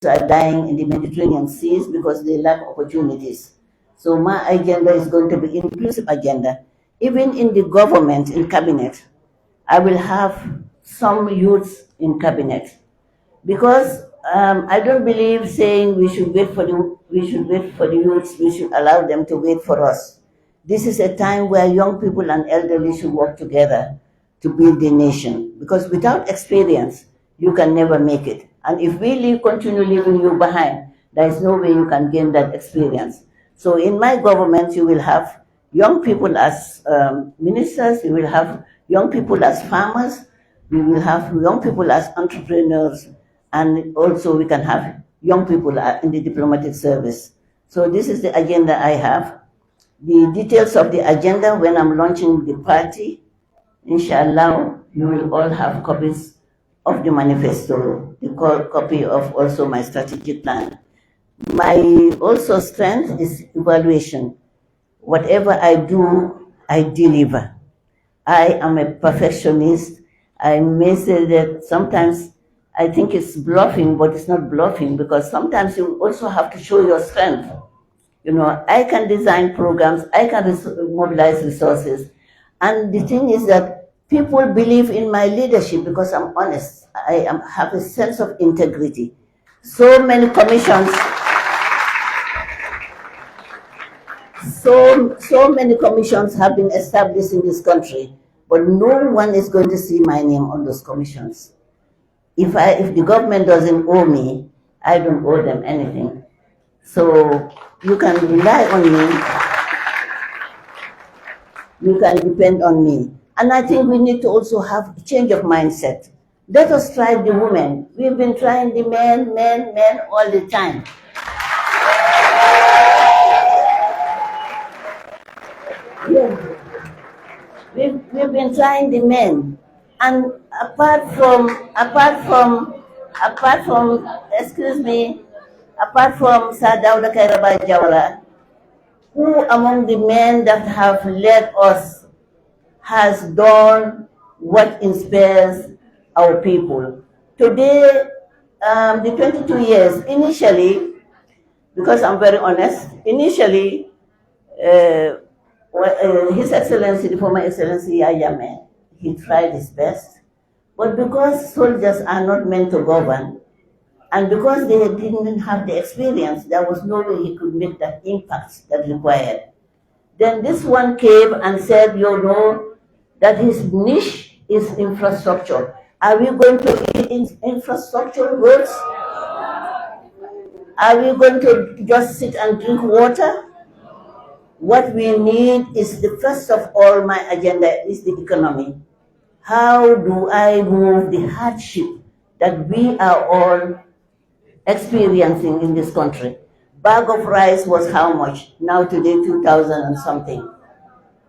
are dying in the Mediterranean seas because they lack opportunities. So my agenda is going to be inclusive agenda. Even in the government, in cabinet, I will have some youths in cabinet because I don't believe saying we should wait for the youths. We should allow them to wait for us. This is a time where young people and elderly should work together to build the nation. Because without experience, you can never make it. And if we continue leaving you behind, there is no way you can gain that experience. So in my government, you will have young people as ministers. You will have young people as farmers. We will have young people as entrepreneurs, and also we can have young people in the diplomatic service. So this is the agenda I have. The details of the agenda when I'm launching the party, inshallah, you will all have copies of the manifesto, the copy of also my strategic plan. My also strength is evaluation. Whatever I do, I deliver. I am a perfectionist. I may say that sometimes I think it's bluffing, but it's not bluffing because sometimes you also have to show your strength. You know, I can design programs, I can mobilize resources. And the thing is that people believe in my leadership because I'm honest. I have a sense of integrity. So many commissions, so many commissions have been established in this country, but no one is going to see my name on those commissions. If the government doesn't owe me, I don't owe them anything. So you can rely on me. You can depend on me. And I think we need to also have a change of mindset. Let us try the women. We've been trying the men all the time. Yeah. We've been trying the men. And apart from Sir Dawda Kairaba Jawara, who among the men that have led us has done what inspires our people? Today, the 22 years, initially, because I'm very honest, initially, His Excellency, the former Excellency Yayame, he tried his best, but because soldiers are not meant to govern, and because they didn't have the experience, there was no way he could make that impact that required. Then this one came and said, you know, that his niche is infrastructure. Are we going to eat infrastructure roads? Are we going to just sit and drink water? What we need is the first of all, my agenda is the economy. How do I remove the hardship that we are all experiencing in this country? Bag of rice was how much? Now today 2,000 and something.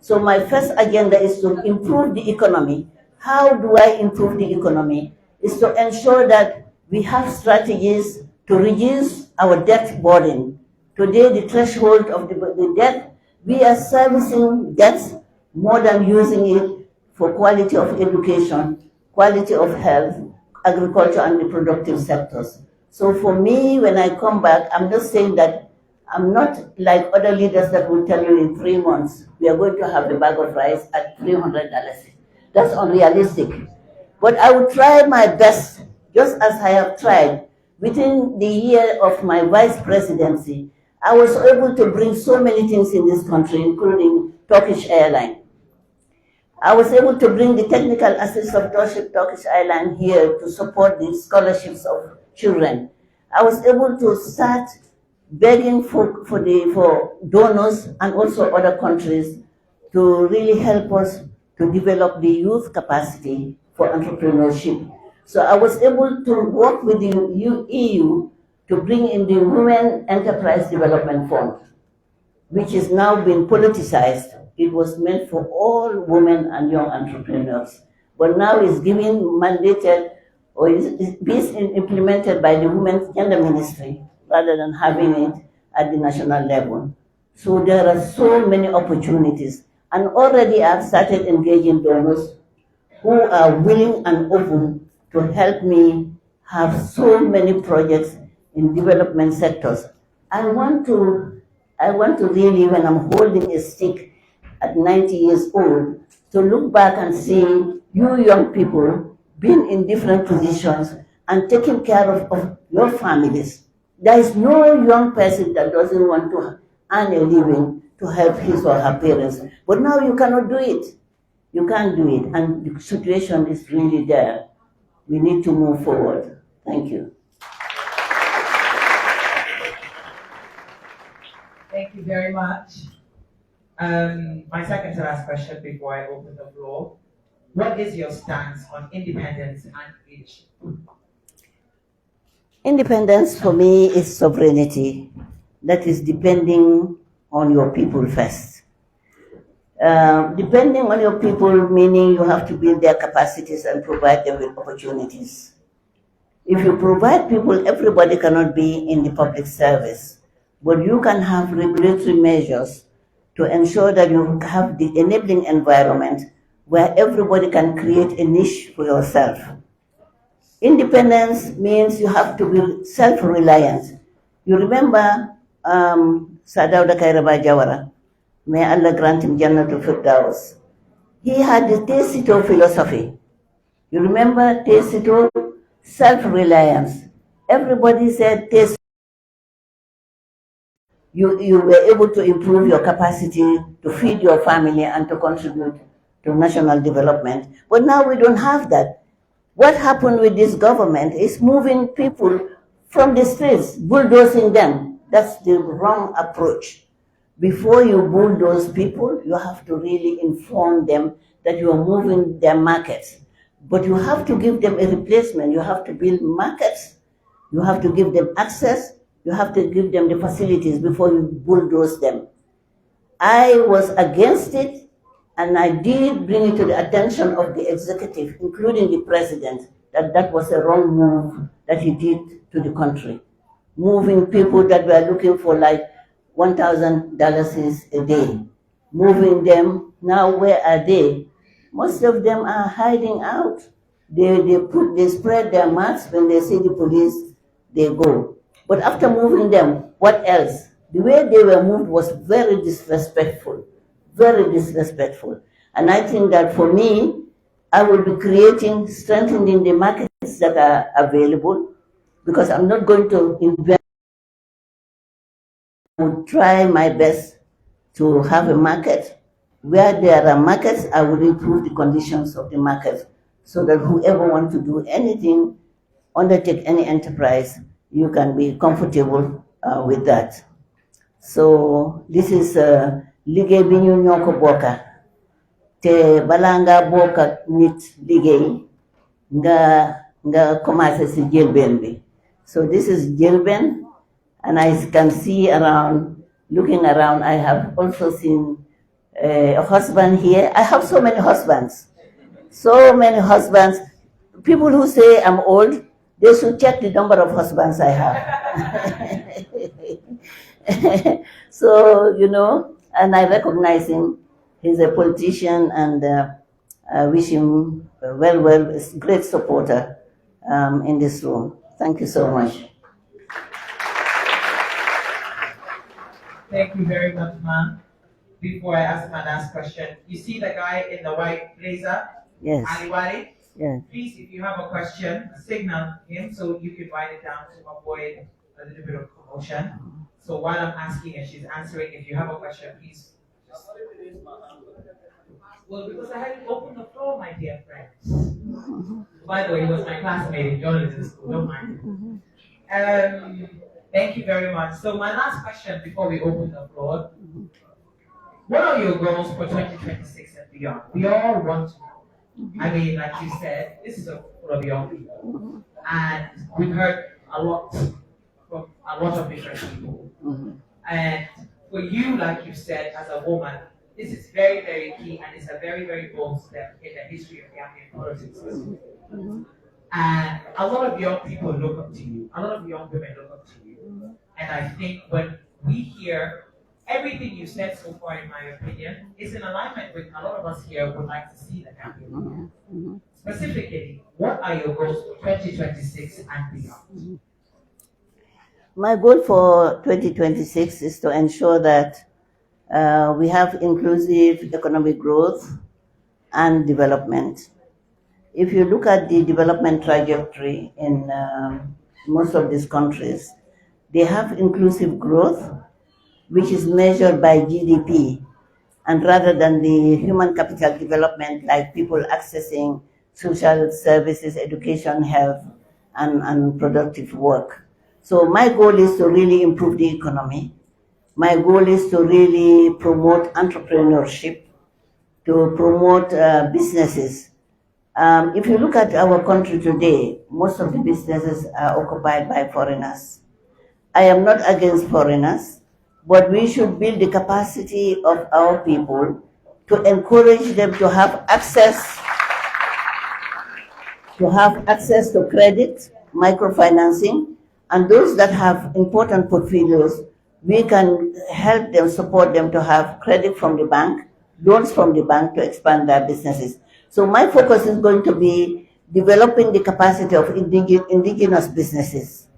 So my first agenda is to improve the economy. How do I improve the economy? Is to ensure that we have strategies to reduce our debt burden. Today the threshold of the debt, we are servicing debts more than using it for quality of education, quality of health, agriculture and reproductive sectors. So for me, when I come back, I'm not saying that I'm not like other leaders that will tell you in 3 months, we are going to have a bag of rice at $300. That's unrealistic. But I will try my best, just as I have tried. Within the year of my vice presidency, I was able to bring so many things in this country, including Turkish Airlines. I was able to bring the technical assistance of Turkish Airlines here to support the scholarships of children. I was able to start begging for donors and also other countries to really help us to develop the youth capacity for entrepreneurship. So I was able to work with the EU to bring in the Women Enterprise Development Fund, which is now being politicized. It was meant for all women and young entrepreneurs, but now it's given mandated or is being implemented by the Women's Gender Ministry rather than having it at the national level. So there are so many opportunities, and already I've started engaging donors who are willing and open to help me have so many projects in development sectors. I want to really, when I'm holding a stick at 90 years old, to look back and see you young people being in different positions and taking care of your families. There is no young person that doesn't want to earn a living to help his or her parents. But now you cannot do it. You can't do it. And the situation is really there. We need to move forward. Thank you. Thank you very much. My second to last question before I open the floor. What is your stance on independence and leadership? Independence for me is sovereignty that is depending on your people first. Depending on your people, meaning you have to build their capacities and provide them with opportunities. If you provide people, everybody cannot be in the public service, but you can have regulatory measures to ensure that you have the enabling environment where everybody can create a niche for yourself. Independence means you have to be self-reliant. You remember Sadauda Kairaba Jawara, may Allah grant him Jannatul Firdaus. He had the Tacito philosophy. You remember Tacito? Self-reliance. Everybody said you were able to improve your capacity to feed your family and to contribute to national development. But now we don't have that. What happened with this government is moving people from the streets, bulldozing them. That's the wrong approach. Before you bulldoze people, you have to really inform them that you are moving their markets. But you have to give them a replacement. You have to build markets. You have to give them access. You have to give them the facilities before you bulldoze them. I was against it, and I did bring it to the attention of the executive, including the president, that that was a wrong move that he did to the country. Moving people that were looking for like $1,000 a day, moving them, now where are they? Most of them are hiding out. They spread their masks when they see the police, they go. But after moving them, what else? The way they were moved was very disrespectful, very disrespectful. And I think that for me, I will be creating, strengthening the markets that are available, because I'm not going to invent. I will try my best to have a market. Where there are markets, I will improve the conditions of the market so that whoever wants to do anything, undertake any enterprise, you can be comfortable with that. So this is liggéey bi ñu ñoo ko bokka te balaa ngaa bokk ak nit liggéey nga commencé si jëlbeen bi. So this is jëlbeen, and I can see around, looking around, I have also seen a husband here. I have so many husbands. So many husbands. People who say I'm old, they should check the number of husbands I have. So, and I recognize him. He's a politician, and I wish him well, a great supporter in this room. Thank you so much. Thank you very much, ma'am. Before I ask my last question, you see the guy in the white blazer? Yes. Aliwari? Yeah. Please, if you have a question, signal him so you can write it down to avoid a little bit of commotion. So while I'm asking and she's answering, if you have a question, please. Well, because I had to open the floor, my dear friends. By the way, he was my classmate in journalism school, don't mind. Thank you very much. So my last question before we open the floor. What are your goals for 2026 and beyond? We all want to know. I mean, like you said, this is full of young people. And we've heard a lot from a lot of different people. And for you, like you said, as a woman, this is very, very key, and it's a very, very bold step in the history of Gambian politics. And a lot of young people look up to you. A lot of young women look up to you. And I think when we hear everything you said so far, in my opinion, is in alignment with a lot of us here would like to see the Gambian. Specifically, what are your goals for 2026 and beyond? My goal for 2026 is to ensure that we have inclusive economic growth and development. If you look at the development trajectory in most of these countries, they have inclusive growth, which is measured by GDP, and rather than the human capital development, like people accessing social services, education, health, and productive work. So my goal is to really improve the economy. My goal is to really promote entrepreneurship, to promote businesses. If you look at our country today, most of the businesses are occupied by foreigners. I am not against foreigners, but we should build the capacity of our people to encourage them to have access to credit, microfinancing, and those that have important portfolios, we can help them, support them to have credit from the bank, loans from the bank to expand their businesses. So my focus is going to be developing the capacity of indigenous businesses,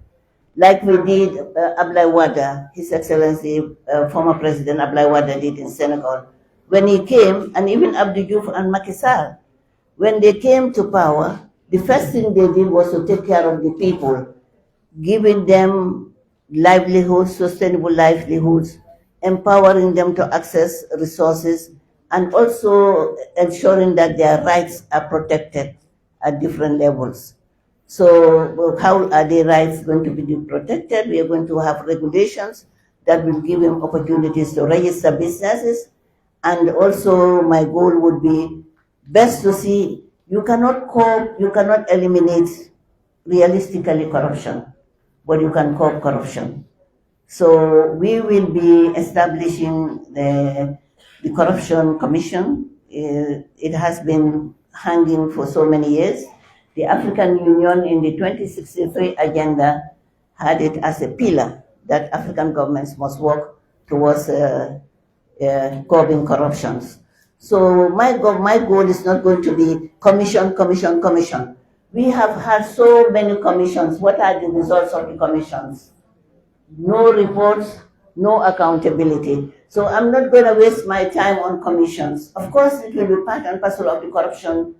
like we did Ablai Wada, His Excellency, former President Ablai Wada did in Senegal. When he came, and even Abdou Diouf and Macky Sall, when they came to power, the first thing they did was to take care of the people, giving them livelihoods, sustainable livelihoods, empowering them to access resources, and also ensuring that their rights are protected at different levels. So how are their rights going to be protected? We are going to have regulations that will give them opportunities to register businesses. And also my goal would be best to see you cannot eliminate realistically corruption, but you can curb corruption. So we will be establishing the Corruption Commission. It has been hanging for so many years. The African Union in the 2063 agenda had it as a pillar that African governments must work towards curbing corruptions. So my goal is not going to be commission, commission, commission. We have had so many commissions. What are the results of the commissions? No reports, no accountability. So I'm not going to waste my time on commissions. Of course, it will be part and parcel of the corruption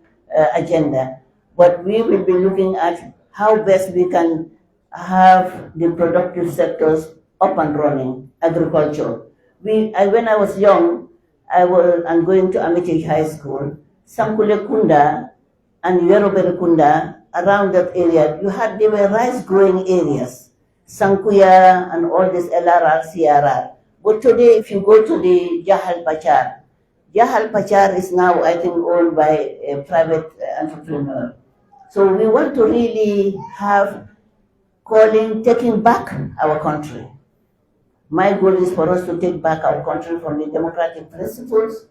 agenda, but we will be looking at how best we can have the productive sectors up and running, agriculture. When I was young, I'm going to Amitage High School, Sankule Kunda and Yorobere Kunda, around that area, they were rice growing areas. Sankuya and all this LRR, CRR. But today, if you go to the Jahal Pachar is now, I think, owned by a private entrepreneur. So we want to really have taking back our country. My goal is for us to take back our country from the democratic principles,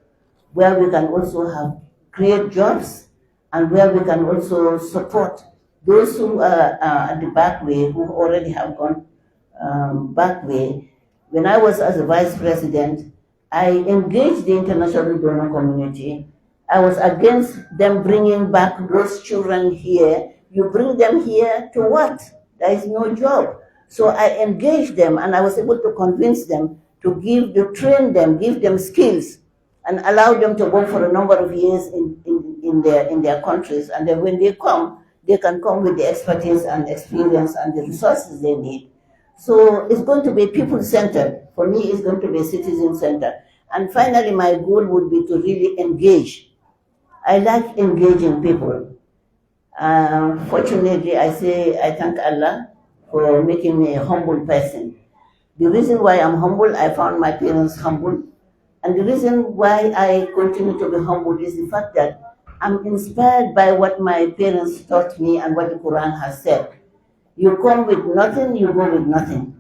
where we can also create jobs, and where we can also support those who are at the back way, who already have gone back way. When I was as a vice president, I engaged the international donor community. I was against them bringing back those children here. You bring them here to what? There is no job. So I engaged them, and I was able to convince them to train them, give them skills, and allow them to work for a number of years in their countries. And then when they come, they can come with the expertise and experience and the resources they need. So it's going to be people-centered. For me, it's going to be citizen-centered. And finally, my goal would be to really engage. I like engaging people. Fortunately, I thank Allah for making me a humble person. The reason why I'm humble, I found my parents humble. And the reason why I continue to be humble is the fact that I'm inspired by what my parents taught me and what the Quran has said. You come with nothing, you go with nothing.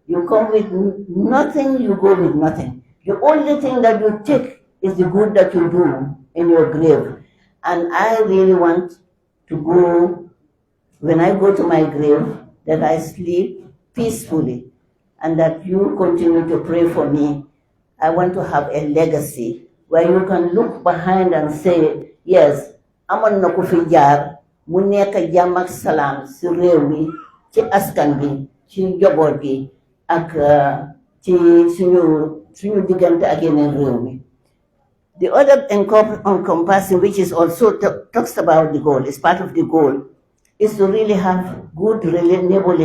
You come with nothing, you go with nothing. The only thing that you take is the good that you do in your grave. And I really want to go, when I go to my grave, that I sleep peacefully and that you continue to pray for me. I want to have a legacy where you can look behind and say, yes, amoon na ko fi jaar mu nekk jàmm ak salaam si réew mi ci askan bi ci njaboot gi ak ci suñu diggante ak yeneen réew mi. The other encompassing, which is also talks about the goal, is part of the goal, is to really have good neighborhood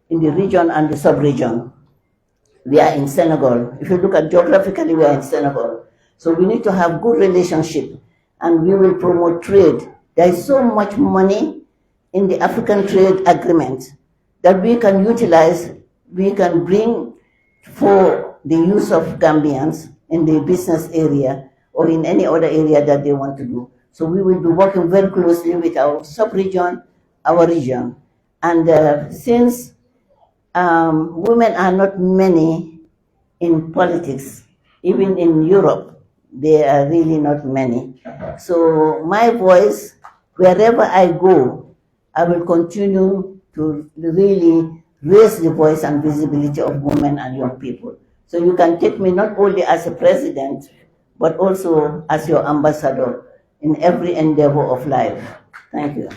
in the region and the sub-region. We are in Senegal. If you look at geographically, we are in Senegal. So we need to have good relationship, and we will promote trade. There is so much money in the African trade agreement that we can utilize, we can bring for the use of Gambians in the business area or in any other area that they want to do. So we will be working very closely with our sub-region, our region. And since women are not many in politics, even in Europe, there are really not many. So my voice, wherever I go, I will continue to really raise the voice and visibility of women and young people. So you can take me not only as a president, but also as your ambassador in every endeavor of life. Thank you.